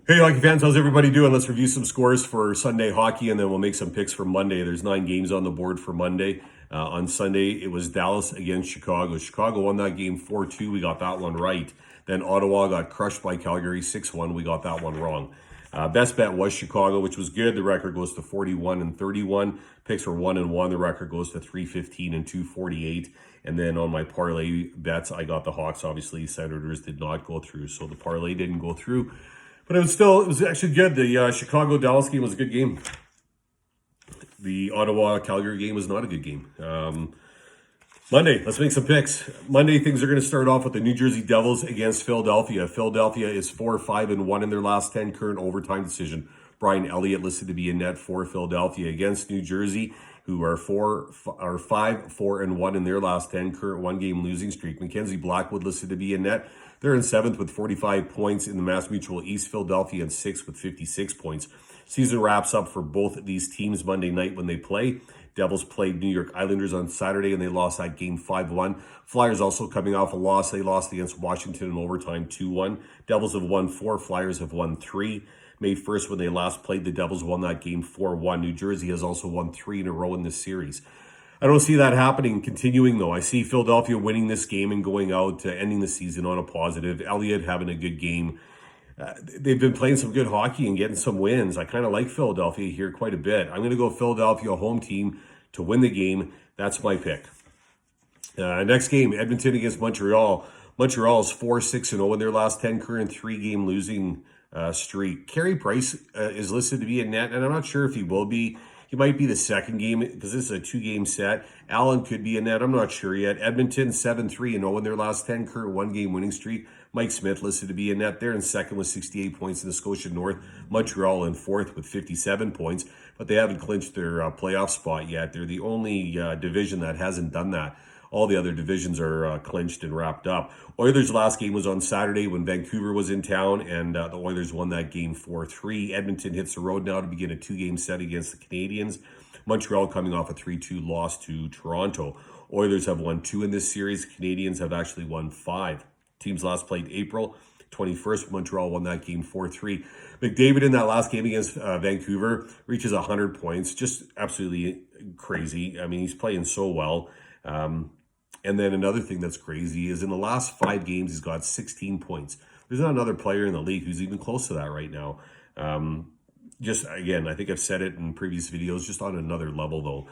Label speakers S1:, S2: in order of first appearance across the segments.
S1: Hey, hockey fans, how's everybody doing? Let's review some scores for Sunday hockey, and then we'll make some picks for Monday. There's 9 games on the board for Monday. On Sunday, it was Dallas against Chicago. Chicago won that game 4-2. We got that one right. Then Ottawa got crushed by Calgary 6-1. We got that one wrong. Best bet was Chicago, which was good. The record goes to 41-31. Picks were 1-1. The record goes to 315-248. And then on my parlay bets, I got the Hawks. Obviously, Senators did not go through, so the parlay didn't go through. But it was actually good. The Chicago-Dallas game was a good game. The Ottawa-Calgary game was not a good game. Monday, let's make some picks. Monday, things are going to start off with the New Jersey Devils against Philadelphia. Philadelphia is 4-5-1 in their last 10 current overtime decision. Brian Elliott listed to be in net for Philadelphia against New Jersey, who are 5-4-1 in their last 10 current one-game losing streak. Mackenzie Blackwood listed to be in net. They're in 7th with 45 points in the Mass Mutual East. Philadelphia in 6th with 56 points. Season wraps up for both of these teams Monday night when they play. Devils played New York Islanders on Saturday, and they lost that game 5-1. Flyers also coming off a loss. They lost against Washington in overtime 2-1. Devils have won 4. Flyers have won 3. May 1st, when they last played, the Devils won that game 4-1. New Jersey has also won 3 in a row in this series. I don't see that happening, continuing though. I see Philadelphia winning this game and going out, ending the season on a positive. Elliott having a good game. They've been playing some good hockey and getting some wins. I kind of like Philadelphia here quite a bit. I'm going to go Philadelphia home team to win the game. That's my pick. Next game, Edmonton against Montreal. Montreal is 4-6-0 in their last 10 current 3-game losing streak. Carey Price is listed to be in net, and I'm not sure if he will be. He might be the second game because this is a 2-game set. Allen could be in net. I'm not sure yet. Edmonton 7-3-0 in their last 10 current 1-game winning streak. Mike Smith listed to be in net. They're in 2nd with 68 points in the Scotia North. Montreal in 4th with 57 points, but they haven't clinched their playoff spot yet. They're the only division that hasn't done that. All the other divisions are clinched and wrapped up. Oilers' last game was on Saturday when Vancouver was in town, and the Oilers won that game 4-3. Edmonton hits the road now to begin a 2-game set against the Canadiens. Montreal coming off a 3-2 loss to Toronto. Oilers have won 2 in this series. Canadiens have actually won 5. Teams last played April 21st. Montreal won that game 4-3. McDavid in that last game against Vancouver reaches 100 points. Just absolutely crazy. I mean, he's playing so well. And then another thing that's crazy is in the last 5 games, he's got 16 points. There's not another player in the league who's even close to that right now. Just, again, I think I've said it in previous videos, just on another level, though.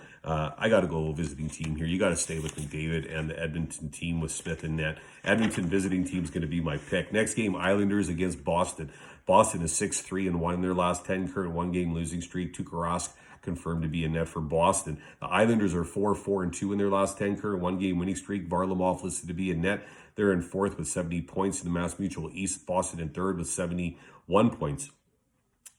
S1: I got to go visiting team here. You got to stay with McDavid and the Edmonton team with Smith and net. Edmonton visiting team is going to be my pick. Next game, Islanders against Boston. Boston is 6-3-1 in their last 10 current 1-game losing streak. Tuukka Rask confirmed to be in net for Boston. The Islanders are 4-4-2 in their last 10 current 1-game winning streak. Varlamov listed to be in net. They're in 4th with 70 points in the Mass Mutual East. Boston in 3rd with 71 points.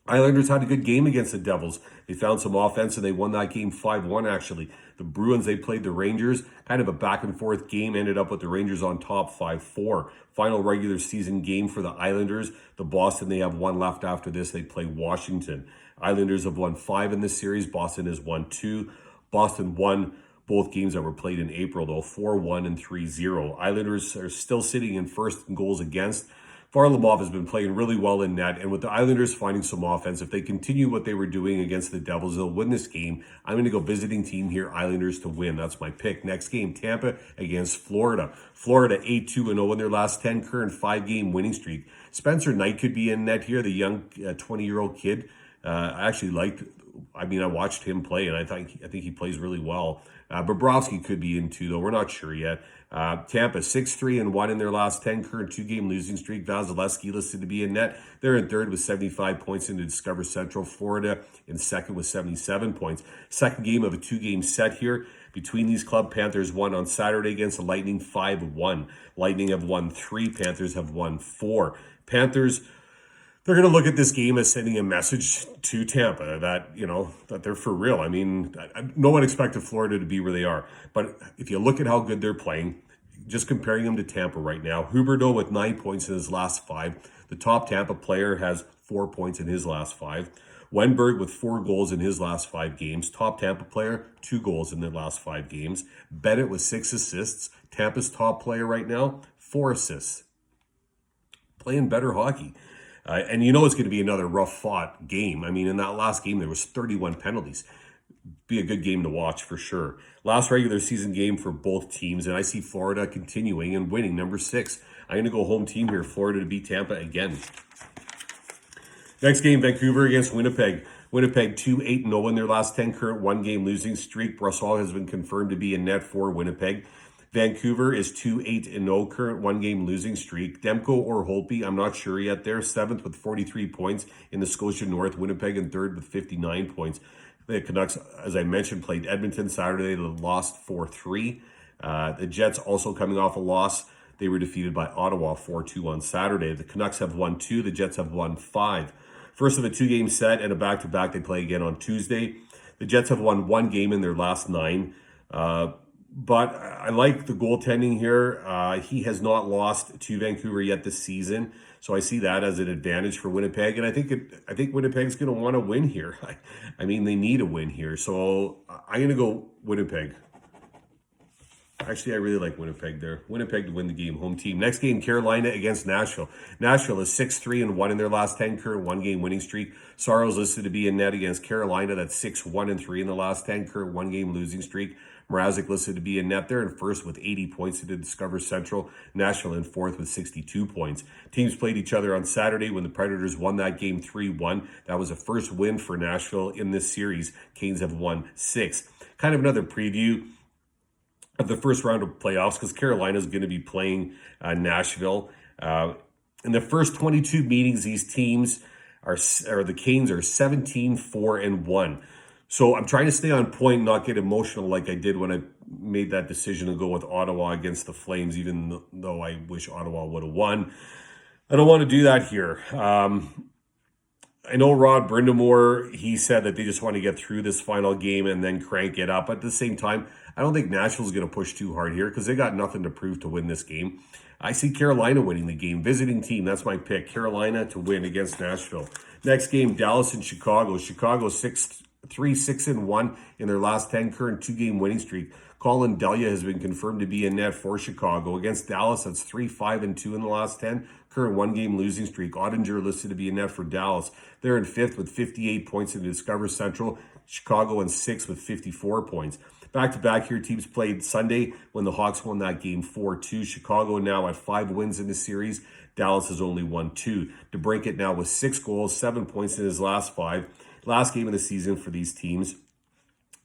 S1: Islanders had a good game against the Devils. They found some offense and they won that game 5-1 actually. The Bruins, they played the Rangers. Kind of a back and forth game, ended up with the Rangers on top 5-4. Final regular season game for the Islanders. The Boston, they have 1 left after this. They play Washington. Islanders have won 5 in this series. Boston has won 2. Boston won both games that were played in April though, 4-1 and 3-0. Islanders are still sitting in 1st in goals against. Varlamov has been playing really well in net, and with the Islanders finding some offense, if they continue what they were doing against the Devils, they'll win this game. I'm going to go visiting team here, Islanders to win. That's my pick. Next game, Tampa against Florida. Florida 8-2-0 in their last 10 current 5-game winning streak. Spencer Knight could be in net here, the young 20-year-old kid. I watched him play, and I think he plays really well. Bobrovsky could be in too, though. We're not sure yet. Tampa 6-3-1 in their last 10 current 2-game losing streak. Vasilevsky listed to be in net. They're in 3rd with 75 points in the Discover Central. Florida in 2nd with 77 points. Second game of a 2-game set here between these clubs. Panthers won on Saturday against the Lightning 5-1. Lightning have won 3. Panthers have won 4. Panthers, they're going to look at this game as sending a message to Tampa that, that they're for real. I mean, no one expected Florida to be where they are. But if you look at how good they're playing, just comparing them to Tampa right now, Huberdeau with 9 points in his last 5. The top Tampa player has 4 points in his last 5. Wenberg with 4 goals in his last 5 games. Top Tampa player, 2 goals in the last 5 games. Bennett with 6 assists. Tampa's top player right now, 4 assists. Playing better hockey. And you know it's going to be another rough-fought game. I mean, in that last game, there was 31 penalties. Be a good game to watch for sure. Last regular season game for both teams, and I see Florida continuing and winning, number 6. I'm going to go home team here, Florida to beat Tampa again. Next game, Vancouver against Winnipeg. Winnipeg 2-8-0 in their last 10, current 1-game losing streak. Brassard has been confirmed to be in net for Winnipeg. Vancouver is 2-8-0, current 1-game losing streak. Demko or Holtby, I'm not sure yet. They're 7th with 43 points in the Scotia North. Winnipeg in 3rd with 59 points. The Canucks, as I mentioned, played Edmonton Saturday. They lost 4-3. The Jets also coming off a loss. They were defeated by Ottawa 4-2 on Saturday. The Canucks have won 2. The Jets have won 5. First of a 2-game set and a back-to-back. They play again on Tuesday. The Jets have won 1 game in their last 9. But I like the goaltending here. He has not lost to Vancouver yet this season. So I see that as an advantage for Winnipeg. And I think Winnipeg's going to want to win here. I mean, they need a win here. So I'm going to go Winnipeg. Actually, I really like Winnipeg there. Winnipeg to win the game, home team. Next game, Carolina against Nashville. Nashville is 6-3-1 in their last 10, current 1-game winning streak. Saros listed to be in net against Carolina. That's 6-1-3 in the last 10, current 1-game losing streak. Mrazek listed to be in net there in first with 80 points to Discover Central. Nashville in 4th with 62 points. Teams played each other on Saturday when the Predators won that game 3-1. That was a first win for Nashville in this series. Canes have won 6. Kind of another preview of the first round of playoffs because Carolina is going to be playing Nashville. In the first 22 meetings, these teams the Canes are 17-4-1. So I'm trying to stay on point, not get emotional like I did when I made that decision to go with Ottawa against the Flames, even though I wish Ottawa would have won. I don't want to do that here. I know Rod Brindamore, he said that they just want to get through this final game and then crank it up. At the same time, I don't think Nashville's going to push too hard here because they got nothing to prove to win this game. I see Carolina winning the game. Visiting team, that's my pick. Carolina to win against Nashville. Next game, Dallas and Chicago. Chicago 6-1 in their last 10, current 2-game winning streak. Colin Delia has been confirmed to be in net for Chicago. Against Dallas, that's 3-5-2 in the last 10, current 1-game losing streak. Ottinger listed to be in net for Dallas. They're in 5th with 58 points in Discover Central. Chicago in 6th with 54 points. Back-to-back here, teams played Sunday when the Hawks won that game 4-2. Chicago now at 5 wins in the series. Dallas has only won 2. DeBrincat now with 6 goals, 7 points in his last 5. Last game of the season for these teams.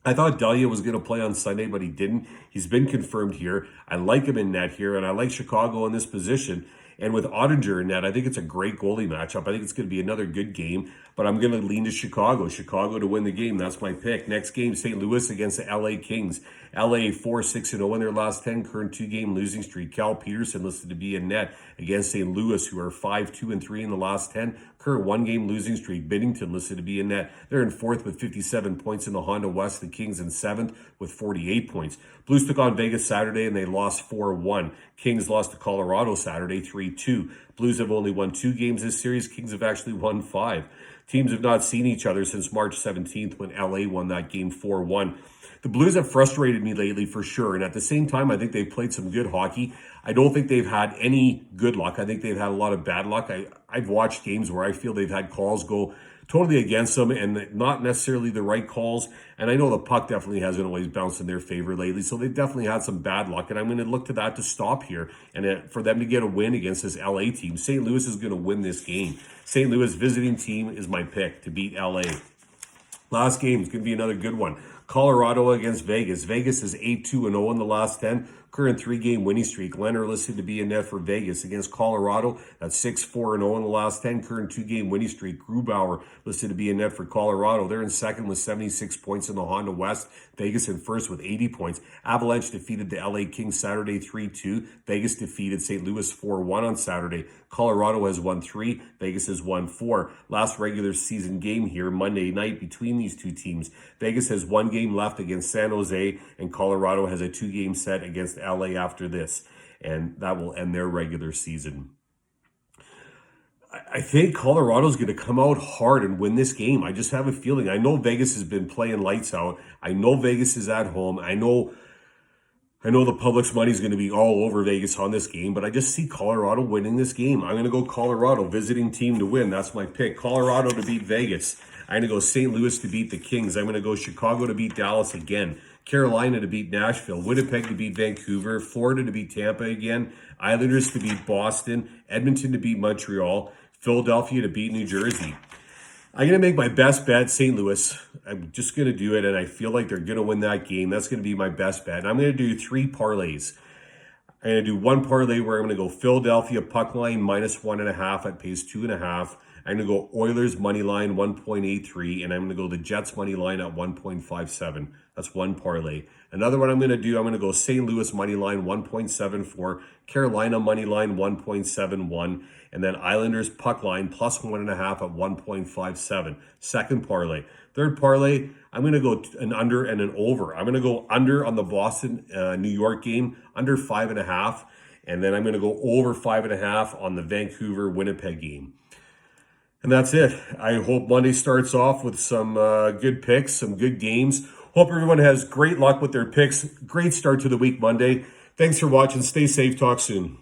S1: I thought Delia was going to play on Sunday, but he didn't. He's been confirmed here. I like him in net here, and I like Chicago in this position. And with Ottinger in net, I think it's a great goalie matchup. I think it's going to be another good game, but I'm going to lean to Chicago. Chicago to win the game. That's my pick. Next game, St. Louis against the LA Kings. LA 4-6-0 in their last 10, current 2-game losing streak. Cal Peterson listed to be in net against St. Louis, who are 5-2-3 in the last 10, current 1-game losing streak. Binnington listed to be in net. They're in 4th with 57 points in the Honda West. The Kings in 7th with 48 points. Blues took on Vegas Saturday and they lost 4-1. Kings lost to Colorado Saturday 3-2. Blues have only won 2 games this series. Kings have actually won 5. Teams have not seen each other since March 17th when LA won that game 4-1. The Blues have frustrated me lately for sure, and at the same time, I think they've played some good hockey. I don't think they've had any good luck. I think they've had a lot of bad luck. I've watched games where I feel they've had calls go totally against them and not necessarily the right calls. And I know the puck definitely hasn't always bounced in their favor lately, so they've definitely had some bad luck. And I'm going to look to that to stop here and for them to get a win against this LA team. St. Louis is going to win this game. St. Louis visiting team is my pick to beat LA. Last game is going to be another good one. Colorado against Vegas. Vegas is 8-2-0 in the last 10. Current 3-game winning streak. Leonard listed to be in net for Vegas against Colorado. That's 6-4-0 in the last 10. Current 2-game winning streak. Grubauer listed to be in net for Colorado. They're in 2nd with 76 points in the Honda West. Vegas in 1st with 80 points. Avalanche defeated the LA Kings Saturday 3-2. Vegas defeated St. Louis 4-1 on Saturday. Colorado has won 3. Vegas has won 4. Last regular season game here Monday night between these two teams. Vegas has 1 game left against San Jose, and Colorado has a 2-game set against LA after this, and that will end their regular season. I think Colorado's going to come out hard and win this game. I just have a feeling. I know Vegas has been playing lights out. I know Vegas is at home. I know I know the public's money is going to be all over Vegas on this game, but I just see Colorado winning this game. I'm going to go Colorado, visiting team to win. That's my pick. Colorado to beat Vegas. I'm going to go St. Louis to beat the Kings. I'm going to go Chicago to beat Dallas again. Carolina to beat Nashville. Winnipeg to beat Vancouver. Florida to beat Tampa again. Islanders to beat Boston. Edmonton to beat Montreal. Philadelphia to beat New Jersey. I'm going to make my best bet, St. Louis. I'm just going to do it, and I feel like they're going to win that game. That's going to be my best bet. And I'm going to do 3 parlays. I'm going to do one parlay where I'm going to go Philadelphia puck line -1.5 at pace 2.5. I'm going to go Oilers money line 1.83, and I'm going to go the Jets money line at 1.57. That's one parlay. Another one I'm going to do, I'm going to go St. Louis money line 1.74, Carolina money line 1.71, and then Islanders puck line +1.5 at 1.57. Second parlay. Third parlay, I'm going to go an under and an over. I'm going to go under on the Boston New York game, under 5.5, and then I'm going to go over 5.5 on the Vancouver Winnipeg game. And that's it. I hope Monday starts off with some good picks, some good games. Hope everyone has great luck with their picks. Great start to the week Monday. Thanks for watching. Stay safe. Talk soon.